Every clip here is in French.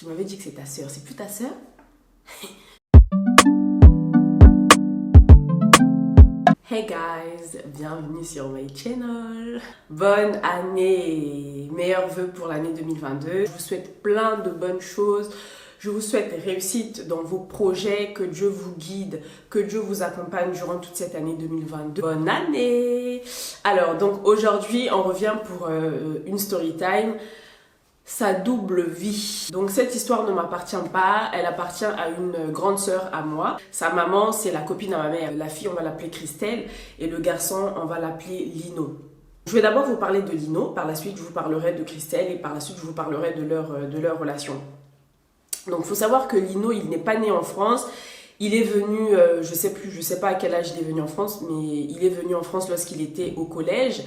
Tu m'avais dit que c'est ta sœur. C'est plus ta sœur? Hey guys, bienvenue sur my channel. Bonne année, meilleurs vœux pour l'année 2022. Je vous souhaite plein de bonnes choses. Je vous souhaite réussite dans vos projets, que Dieu vous guide, que Dieu vous accompagne durant toute cette année 2022. Bonne année! Alors, donc aujourd'hui, on revient pour une story time. Sa double vie. Donc cette histoire ne m'appartient pas, elle appartient à une grande sœur à moi. Sa maman, c'est la copine à ma mère. La fille, on va l'appeler Christelle et le garçon, on va l'appeler Lino. Je vais d'abord vous parler de Lino, par la suite je vous parlerai de Christelle et par la suite je vous parlerai de leur relation. Donc il faut savoir que Lino, il n'est pas né en France. Il est venu, je sais pas à quel âge il est venu en France, mais il est venu en France lorsqu'il était au collège.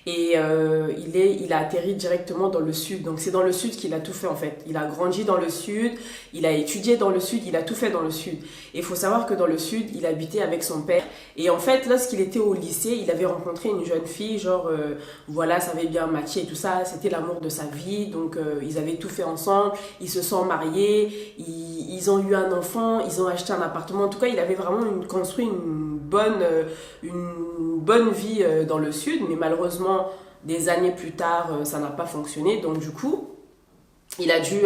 Et il a atterri directement dans le sud. Donc c'est dans le sud qu'il a tout fait en fait. Il a grandi dans le sud, il a étudié dans le sud, il a tout fait dans le sud. Et il faut savoir que dans le sud, il habitait avec son père. Et en fait, lorsqu'il était au lycée, il avait rencontré une jeune fille, genre voilà, ça avait bien matché et tout ça. C'était l'amour de sa vie. Donc ils avaient tout fait ensemble, ils se sont mariés, ils ont eu un enfant, ils ont acheté un appartement. En tout cas, il avait vraiment construit une bonne vie dans le sud, mais malheureusement, des années plus tard, ça n'a pas fonctionné. Donc du coup, il a dû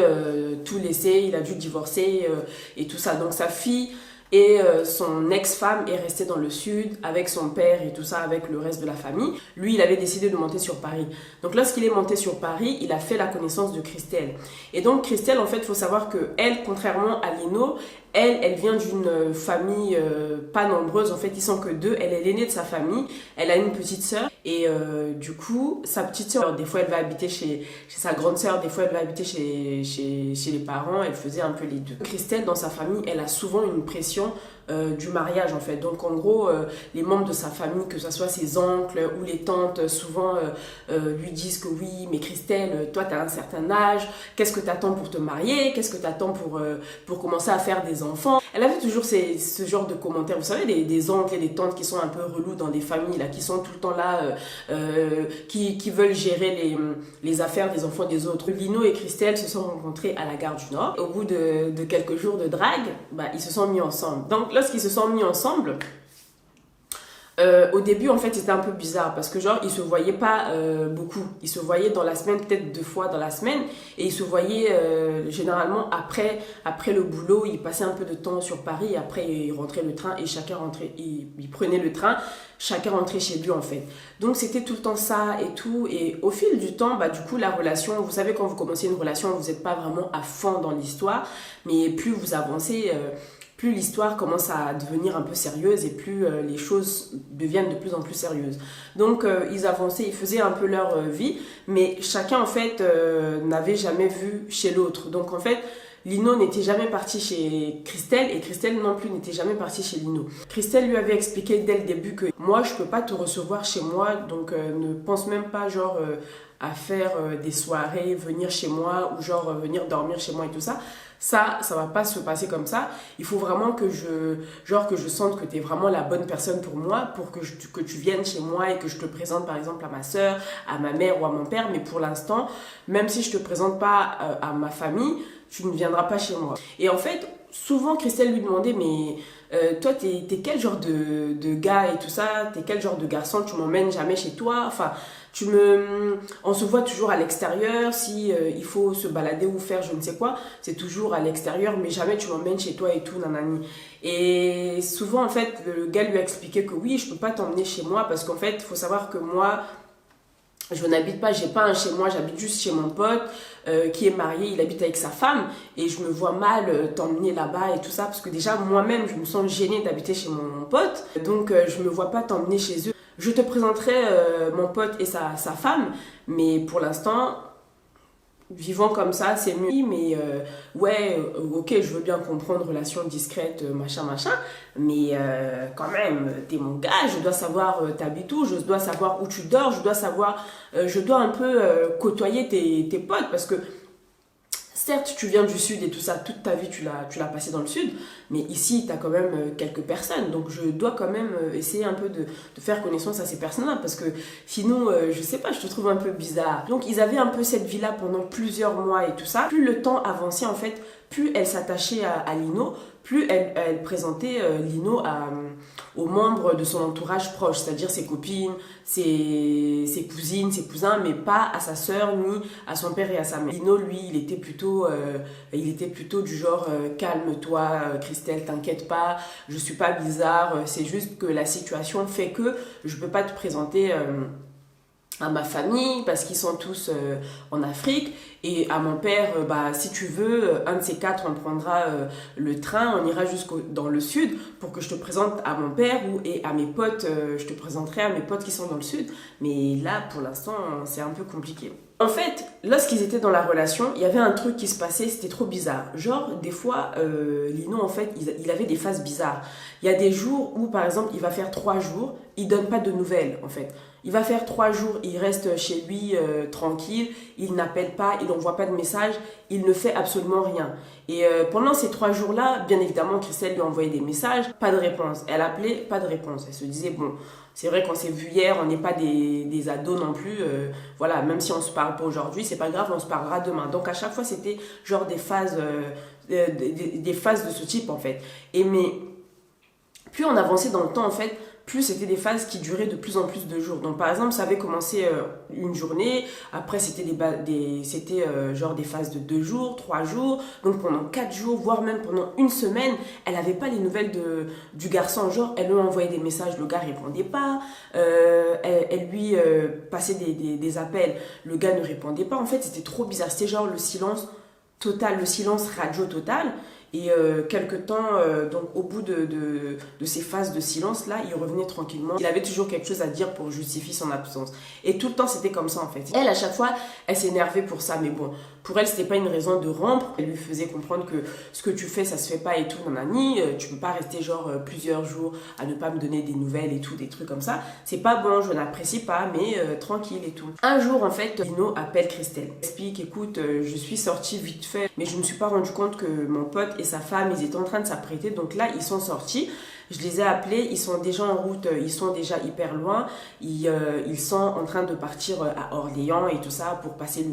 tout laisser, il a dû divorcer et tout ça. Donc sa fille et son ex-femme est restée dans le sud avec son père et tout ça, avec le reste de la famille. Lui, il avait décidé de monter sur Paris. Donc lorsqu'il est monté sur Paris, il a fait la connaissance de Christelle. Et donc Christelle, en fait, il faut savoir que elle, contrairement à Lino, elle vient d'une famille pas nombreuse. En fait, ils sont que deux. Elle est l'aînée de sa famille. Elle a une petite sœur. Et du coup, sa petite sœur, des fois, elle va habiter chez sa grande sœur. Des fois, elle va habiter chez les parents. Elle faisait un peu les deux. Christelle, dans sa famille, elle a souvent une pression du mariage, en fait. Donc, en gros, les membres de sa famille, que ce soit ses oncles ou les tantes, souvent lui disent que oui, mais Christelle, toi, tu as un certain âge. Qu'est-ce que tu attends pour te marier? Qu'est-ce que tu attends pour commencer à faire des enfants? Elle avait toujours ce genre de commentaires. Vous savez, des oncles et des tantes qui sont un peu relous dans des familles, là, qui sont tout le temps là, qui veulent gérer les affaires des enfants des autres. Lino et Christelle se sont rencontrés à la gare du Nord. Au bout de quelques jours de drague, ils se sont mis ensemble. Donc, lorsqu'ils se sont mis ensemble, au début, en fait, c'était un peu bizarre parce que, genre, ils se voyaient pas beaucoup. Ils se voyaient dans la semaine, peut-être 2 fois dans la semaine. Et ils se voyaient généralement après le boulot. Ils passaient un peu de temps sur Paris. Après, ils rentraient le train et chacun rentrait. Ils prenaient le train. Chacun rentrait chez lui, en fait. Donc, c'était tout le temps ça et tout. Et au fil du temps, du coup, la relation, vous savez, quand vous commencez une relation, vous n'êtes pas vraiment à fond dans l'histoire. Mais plus vous avancez, plus l'histoire commence à devenir un peu sérieuse et plus les choses deviennent de plus en plus sérieuses. Donc ils avançaient, ils faisaient un peu leur vie, mais chacun en fait n'avait jamais vu chez l'autre. Donc en fait, Lino n'était jamais parti chez Christelle et Christelle non plus n'était jamais partie chez Lino. Christelle lui avait expliqué dès le début que moi je peux pas te recevoir chez moi, donc ne pense même pas genre à faire des soirées, venir chez moi ou genre venir dormir chez moi et tout ça. Ça va pas se passer comme ça. Il faut vraiment que je sente que tu es vraiment la bonne personne pour moi, pour que tu viennes chez moi et que je te présente par exemple à ma soeur, à ma mère ou à mon père. Mais pour l'instant, même si je te présente pas à ma famille, tu ne viendras pas chez moi. Et en fait, souvent Christelle lui demandait, mais toi, t'es quel genre de gars et tout ça? T'es quel genre de garçon? Tu m'emmènes jamais chez toi? Enfin, on se voit toujours à l'extérieur. Si il faut se balader ou faire je ne sais quoi, c'est toujours à l'extérieur, mais jamais tu m'emmènes chez toi et tout, nanani. Et souvent, en fait, le gars lui a expliqué que oui, je peux pas t'emmener chez moi parce qu'en fait, il faut savoir que moi, je n'habite pas, j'ai pas un chez moi, j'habite juste chez mon pote qui est marié, il habite avec sa femme et je me vois mal t'emmener là-bas et tout ça parce que déjà moi-même je me sens gênée d'habiter chez mon pote, donc je me vois pas t'emmener chez eux. Je te présenterai mon pote et sa femme, mais pour l'instant, vivant comme ça, c'est mieux. Mais ouais, ok, je veux bien comprendre relation discrète, machin, mais quand même, t'es mon gars, je dois savoir t'habites où, je dois savoir où tu dors, je dois un peu côtoyer tes potes parce que Certes, tu viens du sud et tout ça, toute ta vie tu l'as passé dans le sud, mais ici tu as quand même quelques personnes, donc je dois quand même essayer un peu de faire connaissance à ces personnes-là, parce que sinon, je sais pas, je te trouve un peu bizarre. Donc ils avaient un peu cette vie-là pendant plusieurs mois et tout ça. Plus le temps avançait en fait, plus elle s'attachait à Lino, plus elle présentait Lino aux membres de son entourage proche, c'est-à-dire ses copines, ses cousines, ses cousins, mais pas à sa sœur ni à son père et à sa mère. Lino, lui, il était plutôt du genre calme-toi, Christelle, t'inquiète pas, je suis pas bizarre, c'est juste que la situation fait que je peux pas te présenter à ma famille parce qu'ils sont tous en Afrique, et à mon père, si tu veux, un de ces quatre, on prendra le train, on ira dans le sud pour que je te présente à mon père et à mes potes, je te présenterai à mes potes qui sont dans le sud, mais là pour l'instant c'est un peu compliqué. En fait, lorsqu'ils étaient dans la relation, il y avait un truc qui se passait, c'était trop bizarre. Genre, des fois, Lino, en fait, il avait des phases bizarres. Il y a des jours où, par exemple, il va faire 3 jours, il donne pas de nouvelles, en fait. Il va faire 3 jours, il reste chez lui tranquille, il n'appelle pas, il n'envoie pas de messages, il ne fait absolument rien. Et pendant ces 3 jours-là, bien évidemment, Christelle lui a envoyé des messages, pas de réponse. Elle appelait, pas de réponse. Elle se disait, bon, c'est vrai qu'on s'est vu hier, on n'est pas des ados non plus, voilà, même si on se parle pas aujourd'hui, c'est pas grave, on se parlera demain. Donc à chaque fois, c'était genre des phases de ce type en fait. Mais plus on avançait dans le temps en fait, plus c'était des phases qui duraient de plus en plus de jours. Donc par exemple, ça avait commencé une journée, après c'était genre des phases de 2 jours, 3 jours, donc pendant 4 jours, voire même pendant une semaine, elle n'avait pas les nouvelles du garçon. Genre, elle lui envoyait des messages, le gars répondait pas, elle lui passait des appels, le gars ne répondait pas. En fait, c'était trop bizarre, c'était genre le silence total, le silence radio total. Et quelque temps, donc au bout de ces phases de silence là, il revenait tranquillement. Il avait toujours quelque chose à dire pour justifier son absence. Et tout le temps c'était comme ça en fait. Elle, à chaque fois, elle s'énervait pour ça, mais bon, pour elle c'était pas une raison de rompre. Elle lui faisait comprendre que ce que tu fais ça se fait pas et tout, nanani, tu peux pas rester genre plusieurs jours à ne pas me donner des nouvelles et tout, des trucs comme ça. C'est pas bon, je n'apprécie pas, mais tranquille et tout. Un jour en fait, Lino appelle Christelle. Elle explique, écoute, je suis sortie vite fait, mais je me suis pas rendu compte que mon pote et sa femme, ils étaient en train de s'apprêter, donc là ils sont sortis. Je les ai appelés, ils sont déjà en route, ils sont déjà hyper loin, ils sont en train de partir à Orléans et tout ça pour passer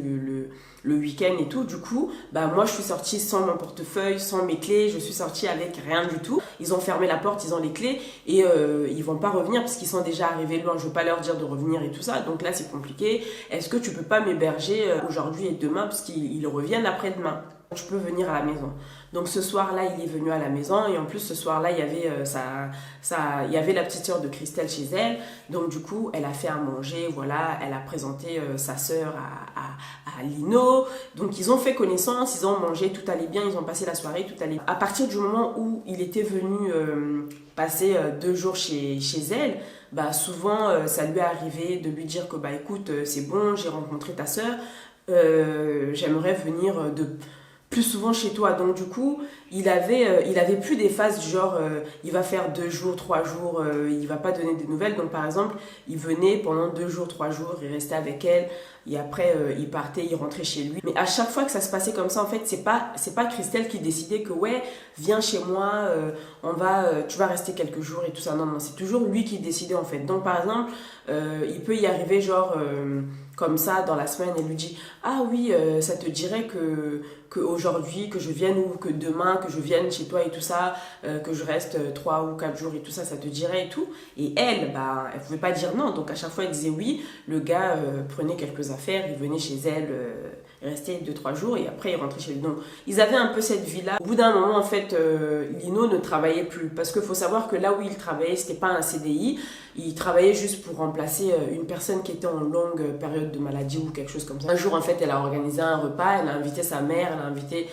le week-end et tout. Du coup, moi je suis sortie sans mon portefeuille, sans mes clés, je suis sortie avec rien du tout. Ils ont fermé la porte, ils ont les clés et ils vont pas revenir parce qu'ils sont déjà arrivés loin. Je veux pas leur dire de revenir et tout ça, donc là c'est compliqué. Est-ce que tu peux pas m'héberger aujourd'hui et demain parce qu'ils reviennent après-demain? Je peux venir à la maison. Donc ce soir-là, il est venu à la maison et en plus ce soir-là, il y avait il y avait la petite sœur de Christelle chez elle. Donc du coup, elle a fait à manger, voilà, elle a présenté sa sœur à Lino. Donc ils ont fait connaissance, ils ont mangé, tout allait bien, ils ont passé la soirée, tout allait bien. À partir du moment où il était venu passer 2 jours chez elle, souvent ça lui est arrivé de lui dire que écoute, c'est bon, j'ai rencontré ta sœur, j'aimerais venir plus souvent chez toi. Donc du coup, il avait plus des phases du genre il va faire 2 jours, 3 jours, il va pas donner des nouvelles. Donc par exemple, il venait pendant 2 jours, 3 jours, il restait avec elle et après il partait, il rentrait chez lui. Mais à chaque fois que ça se passait comme ça, en fait, c'est pas Christelle qui décidait que ouais, viens chez moi, tu vas rester quelques jours et tout ça. Non, c'est toujours lui qui décidait en fait. Donc par exemple, il peut y arriver genre comme ça dans la semaine, elle lui dit ah oui, ça te dirait que aujourd'hui, que je vienne ou que demain, que je vienne chez toi et tout ça, que je reste 3 ou 4 jours et tout ça, ça te dirait et tout. Et elle, elle pouvait pas dire non. Donc à chaque fois, elle disait oui. Le gars prenait quelques affaires, il venait chez elle, restait 2-3 jours et après il rentrait chez lui. Donc ils avaient un peu cette vie-là. Au bout d'un moment, en fait, Lino ne travaillait plus parce qu'il faut savoir que là où il travaillait, c'était pas un CDI. Il travaillait juste pour remplacer une personne qui était en longue période de maladie ou quelque chose comme ça. Un jour, en fait, elle a organisé un repas, elle a invité sa mère, elle a invité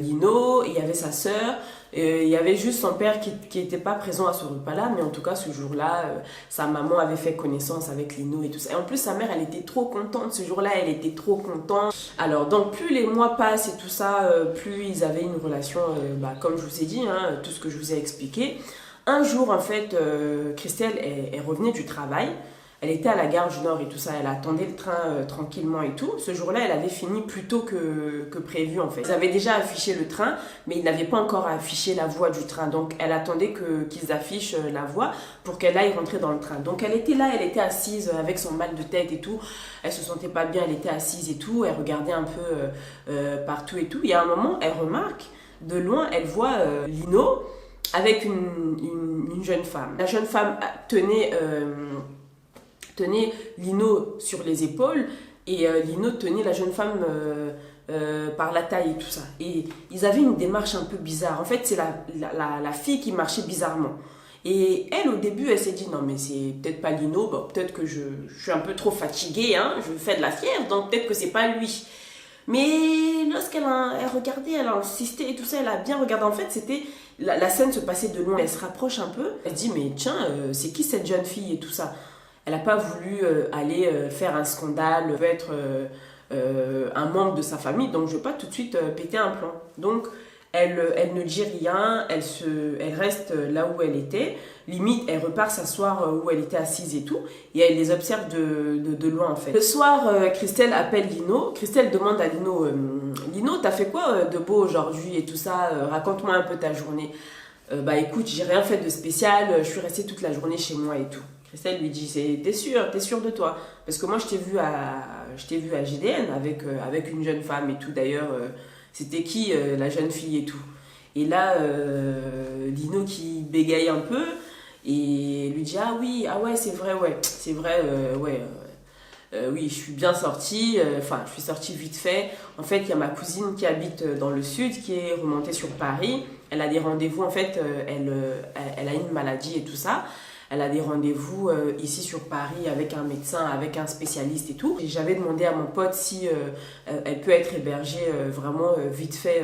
Lino, et il y avait sa sœur, il y avait juste son père qui était pas présent à ce repas-là, mais en tout cas, ce jour-là, sa maman avait fait connaissance avec Lino et tout ça. Et en plus, sa mère, elle était trop contente. Ce jour-là, elle était trop contente. Alors, donc, plus les mois passent et tout ça, plus ils avaient une relation, comme je vous ai dit, hein, tout ce que je vous ai expliqué. Un jour, en fait, Christelle est revenue du travail. elle était à la gare du Nord et tout ça, elle attendait le train tranquillement et tout. Ce jour-là, elle avait fini plus tôt que prévu en fait. Ils avaient déjà affiché le train, mais ils n'avaient pas encore affiché la voie du train. Donc elle attendait qu'ils affichent la voie pour qu'elle aille rentrer dans le train. Donc elle était là, elle était assise avec son mal de tête et tout. Elle se sentait pas bien, elle était assise et tout. Elle regardait un peu partout et tout. Et à un moment, elle remarque, de loin, elle voit Lino avec une jeune femme. La jeune femme tenait Lino sur les épaules et Lino tenait la jeune femme par la taille et tout ça. Et ils avaient une démarche un peu bizarre. En fait, c'est la fille qui marchait bizarrement. Et elle, au début, elle s'est dit, non mais c'est peut-être pas Lino, bon, peut-être que je suis un peu trop fatiguée, hein, je fais de la fièvre, donc peut-être que c'est pas lui. Mais elle regardait, elle a insisté et tout ça, elle a bien regardé. En fait, la scène se passait de loin. Elle se rapproche un peu, elle dit, mais tiens, c'est qui cette jeune fille et tout ça. Elle n'a pas voulu aller faire un scandale, peut être un membre de sa famille, donc je ne vais pas tout de suite péter un plan. Donc elle ne dit rien, elle reste là où elle était, limite elle repart s'asseoir où elle était assise et tout, et elle les observe de loin en fait. Le soir, Christelle appelle Lino, Christelle demande à Lino, Lino, t'as fait quoi de beau aujourd'hui et tout ça, raconte-moi un peu ta journée. Bah écoute, j'ai rien fait de spécial, je suis restée toute la journée chez moi et tout. Christelle lui dit, t'es sûr de toi? Parce que moi je t'ai vu à JDN avec une jeune femme et tout. D'ailleurs, c'était qui la jeune fille et tout. Et là, Lino qui bégaye un peu et lui dit, ah oui, ah ouais, c'est vrai, ouais, oui, je suis bien sortie, je suis sortie vite fait. En fait, il y a ma cousine qui habite dans le sud, qui est remontée sur Paris. Elle a des rendez-vous, en fait, elle a une maladie et tout ça. Elle a des rendez-vous ici sur Paris avec un médecin, avec un spécialiste et tout. J'avais demandé à mon pote si elle peut être hébergée vraiment vite fait,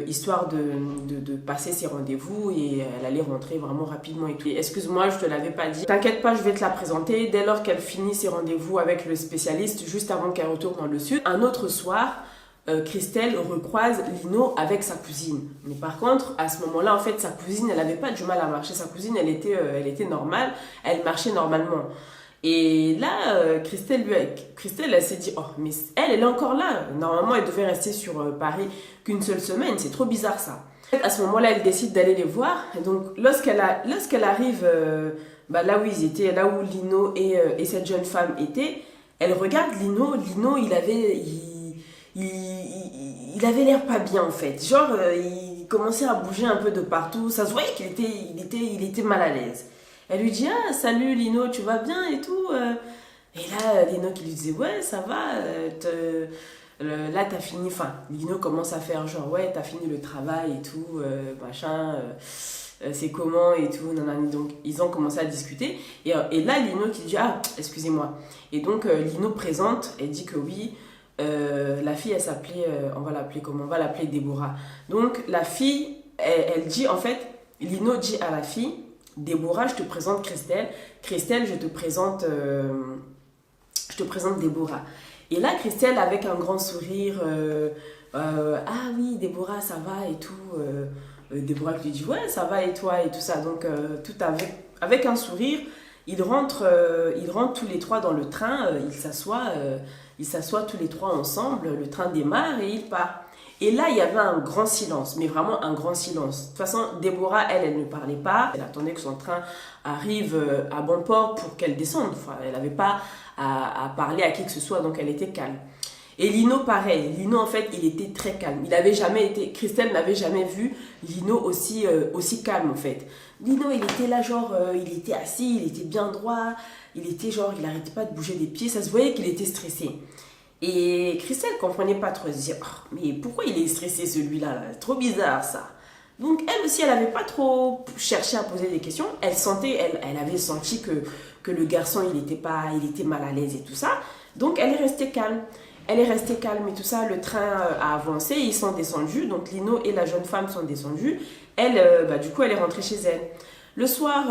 histoire de passer ses rendez-vous, et elle allait rentrer vraiment rapidement et tout. Excuse-moi, je te l'avais pas dit. T'inquiète pas, je vais te la présenter dès lors qu'elle finit ses rendez-vous avec le spécialiste, juste avant qu'elle retourne dans le sud. Un autre soir, Christelle recroise Lino avec sa cousine. Mais par contre, à ce moment-là, en fait, sa cousine, elle n'avait pas du mal à marcher. Sa cousine, elle était normale, elle marchait normalement. Et là, Christelle, elle s'est dit, oh, mais elle est encore là. Normalement, elle devait rester sur Paris qu'une seule semaine. C'est trop bizarre, ça. À ce moment-là, elle décide d'aller les voir. Et donc, lorsqu'elle arrive là où ils étaient, là où Lino et cette jeune femme étaient, elle regarde Lino. Lino, il avait l'air pas bien en fait, genre il commençait à bouger un peu de partout, ça se voyait qu'il était mal à l'aise. Elle lui dit, ah salut Lino, tu vas bien et tout, et là Lino qui lui disait, ouais ça va, là t'as fini, Lino commence à faire genre, ouais t'as fini le travail et tout, machin, c'est comment et tout, nanani. Donc ils ont commencé à discuter, et là Lino qui dit, ah excusez-moi, et donc Lino présente, elle dit que oui, la fille, elle s'appelait, on va l'appeler comment? On va l'appeler Déborah. Donc la fille, elle dit, en fait, Lino dit à la fille, Déborah, je te présente Christelle. Christelle, je te présente Déborah. Et là, Christelle, avec un grand sourire, ah oui, Déborah, ça va et tout. Déborah lui dit, ouais, ça va et toi et tout ça. Donc, tout avec un sourire, ils rentrent tous les trois dans le train, ils s'assoient tous les trois ensemble, le train démarre et il part. Et là, il y avait un grand silence, mais vraiment un grand silence. De toute façon, Déborah, elle ne parlait pas. Elle attendait que son train arrive à bon port pour qu'elle descende. Elle n'avait pas à parler à qui que ce soit, donc elle était calme. Et Lino, pareil. Lino, en fait, il était très calme. Christelle n'avait jamais vu Lino aussi calme, en fait. Lino, il était là, genre, il était assis, il était bien droit. Il n'arrêtait pas de bouger les pieds. Ça se voyait qu'il était stressé. Et Christelle ne comprenait pas trop. Elle se disait, oh, mais pourquoi il est stressé celui-là? Trop bizarre, ça. Donc, elle aussi, elle n'avait pas trop cherché à poser des questions. Elle avait senti que le garçon, il était mal à l'aise et tout ça. Donc, elle est restée calme. Et tout ça, le train a avancé, ils sont descendus, donc Lino et la jeune femme sont descendus. Elle, du coup, elle est rentrée chez elle. Le soir,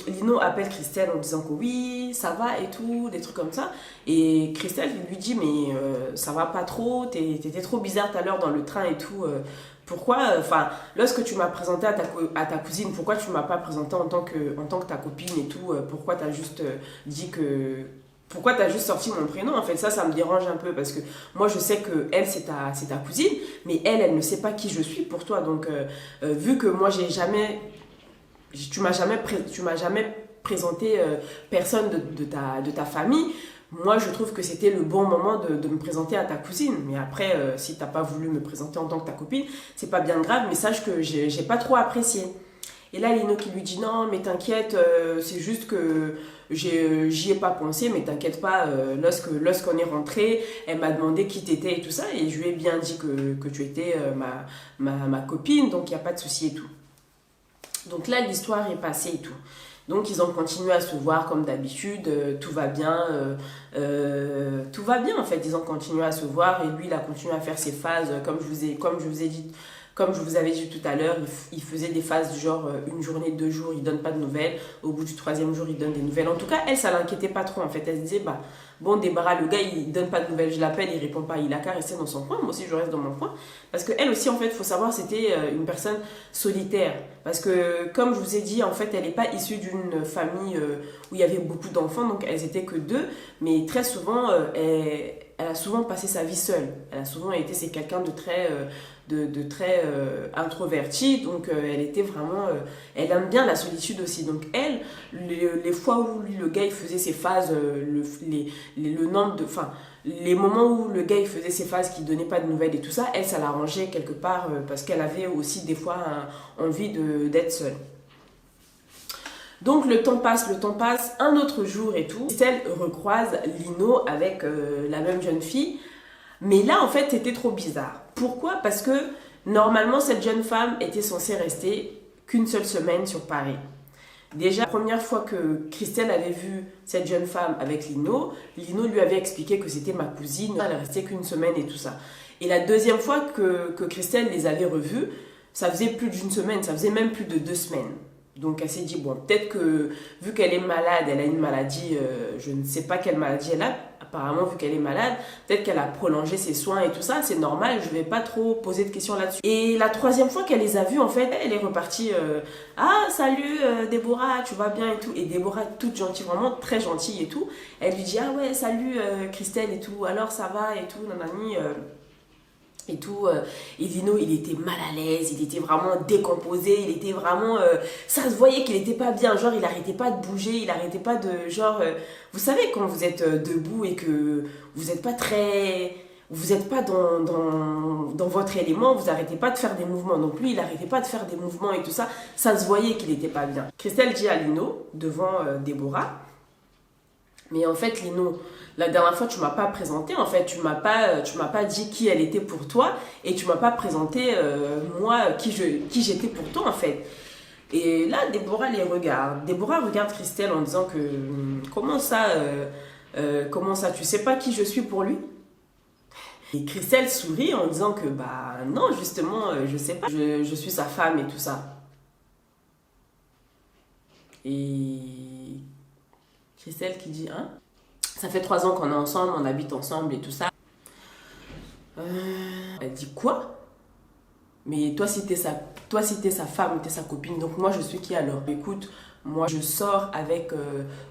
Lino appelle Christelle en disant que oui, ça va et tout, des trucs comme ça. Et Christelle lui dit, mais ça va pas trop, t'étais trop bizarre tout à l'heure dans le train et tout. Pourquoi, enfin, lorsque tu m'as présenté à ta cousine, pourquoi tu m'as pas présenté en tant que ta copine et tout? Pourquoi t'as juste dit que... Pourquoi t'as juste sorti mon prénom? En fait, ça me dérange un peu parce que moi, je sais que elle, c'est ta cousine, mais elle ne sait pas qui je suis pour toi. Donc, vu que moi, tu m'as jamais présenté personne de ta famille, moi, je trouve que c'était le bon moment de me présenter à ta cousine. Mais après, si t'as pas voulu me présenter en tant que ta copine, c'est pas bien grave, mais sache que j'ai pas trop apprécié. Et là, Lino qui lui dit non, mais t'inquiète, c'est juste que j'y ai pas pensé, mais t'inquiète pas, lorsqu'on est rentré, elle m'a demandé qui t'étais et tout ça, et je lui ai bien dit que tu étais ma copine, donc il n'y a pas de souci et tout. Donc là, l'histoire est passée et tout. Donc ils ont continué à se voir comme d'habitude, tout va bien, tout va bien en fait. Ils ont continué à se voir et lui il a continué à faire ses phases comme je vous avais dit tout à l'heure, il faisait des phases du genre une journée, 2 jours, il donne pas de nouvelles. Au bout du 3e jour, il donne des nouvelles. En tout cas, elle, ça l'inquiétait pas trop en fait. Elle se disait, bah bon, débarras, le gars il donne pas de nouvelles, je l'appelle, il répond pas, il a qu'à rester dans son coin. Moi aussi, je reste dans mon coin. Parce que elle aussi, en fait, il faut savoir, c'était une personne solitaire. Parce que, comme je vous ai dit, en fait, elle n'est pas issue d'une famille où il y avait beaucoup d'enfants, donc elles étaient que 2. Mais très souvent, elle a souvent passé sa vie seule. Elle a souvent été, c'est quelqu'un de très introverti, donc elle était vraiment, elle aime bien la solitude aussi. Donc elle, les fois où le gars il faisait ses phases, le nombre de, enfin, les moments où le gars il faisait ses phases qui donnait pas de nouvelles et tout ça, elle, ça l'arrangeait quelque part parce qu'elle avait aussi des fois envie d'être seule. Donc le temps passe, un autre jour et tout, Christelle recroise Lino avec la même jeune fille, mais là en fait c'était trop bizarre. Pourquoi? Parce que normalement cette jeune femme était censée rester qu'une seule semaine sur Paris. Déjà, la première fois que Christelle avait vu cette jeune femme avec Lino lui avait expliqué que c'était ma cousine, elle restait qu'une semaine et tout ça. Et la deuxième fois que Christelle les avait revus, ça faisait plus d'une semaine, ça faisait même plus de 2 semaines. Donc elle s'est dit, bon, peut-être que vu qu'elle est malade, elle a une maladie, je ne sais pas quelle maladie elle a, apparemment vu qu'elle est malade, peut-être qu'elle a prolongé ses soins et tout ça, c'est normal, je ne vais pas trop poser de questions là-dessus. Et la 3e fois qu'elle les a vus, en fait, elle est repartie, ah salut Déborah, tu vas bien et tout. Et Déborah, toute gentille, vraiment très gentille et tout, elle lui dit, ah ouais, salut Christelle et tout, alors ça va et tout, nanani. Et tout, et Lino il était mal à l'aise, il était vraiment décomposé, il était vraiment, ça se voyait qu'il était pas bien, genre il arrêtait pas de bouger, il arrêtait pas de, genre, vous savez quand vous êtes debout et que vous êtes pas dans votre élément, vous arrêtez pas de faire des mouvements, donc lui il arrêtait pas de faire des mouvements et tout ça, ça se voyait qu'il était pas bien. Christelle dit à Lino, devant Déborah, mais en fait Lino, la dernière fois tu m'as pas présenté, en fait tu m'as pas dit qui elle était pour toi et tu m'as pas présenté moi qui j'étais pour toi en fait. Et là Déborah les regarde. Déborah regarde Christelle en disant que comment ça tu sais pas qui je suis pour lui? Et Christelle sourit en disant que bah non justement je sais pas, je suis sa femme et tout ça. Et Christelle qui dit hein? Ça fait 3 ans qu'on est ensemble, on habite ensemble et tout ça. Elle dit quoi? Mais toi si t'es sa femme, t'es sa copine, donc moi je suis qui alors? Écoute, moi je sors avec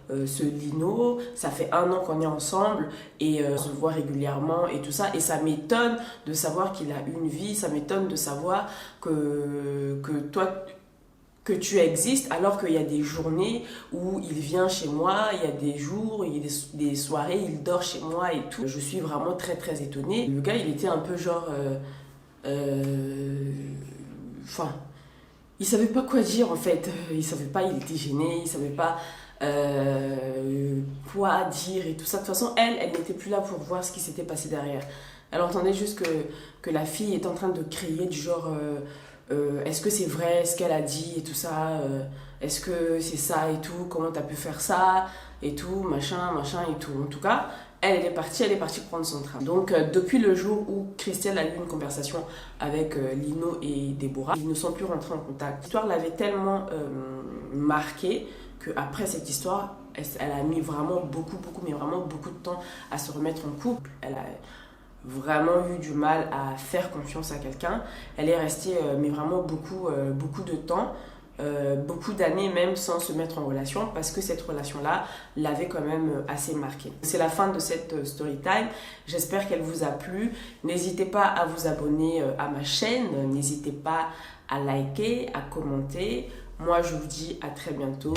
ce Lino, ça fait 1 an qu'on est ensemble et on se voit régulièrement et tout ça. Et ça m'étonne de savoir qu'il a une vie, ça m'étonne de savoir que toi... que tu existes alors qu'il y a des journées où il vient chez moi, il y a des jours, il y a des soirées, il dort chez moi et tout. Je suis vraiment très très étonnée. Le gars il était un peu genre... Enfin, il savait pas quoi dire en fait. Il savait pas, il était gêné, il savait pas quoi dire et tout ça. De toute façon, elle n'était plus là pour voir ce qui s'était passé derrière. Elle entendait juste que la fille est en train de crier du genre... est-ce que c'est vrai ce qu'elle a dit et tout ça, est-ce que c'est ça et tout, comment t'as pu faire ça et tout, machin et tout. En tout cas, elle est partie prendre son train. Donc depuis le jour où Christelle a eu une conversation avec Lino et Déborah, ils ne sont plus rentrés en contact. L'histoire l'avait tellement marquée qu'après cette histoire, elle a mis vraiment beaucoup de temps à se remettre en couple. Elle a vraiment eu du mal à faire confiance à quelqu'un. Elle est restée mais vraiment beaucoup de temps. Beaucoup d'années même sans se mettre en relation parce que cette relation-là l'avait quand même assez marquée. C'est la fin de cette story time. J'espère qu'elle vous a plu. N'hésitez pas à vous abonner à ma chaîne. N'hésitez pas à liker, à commenter. Moi, je vous dis à très bientôt.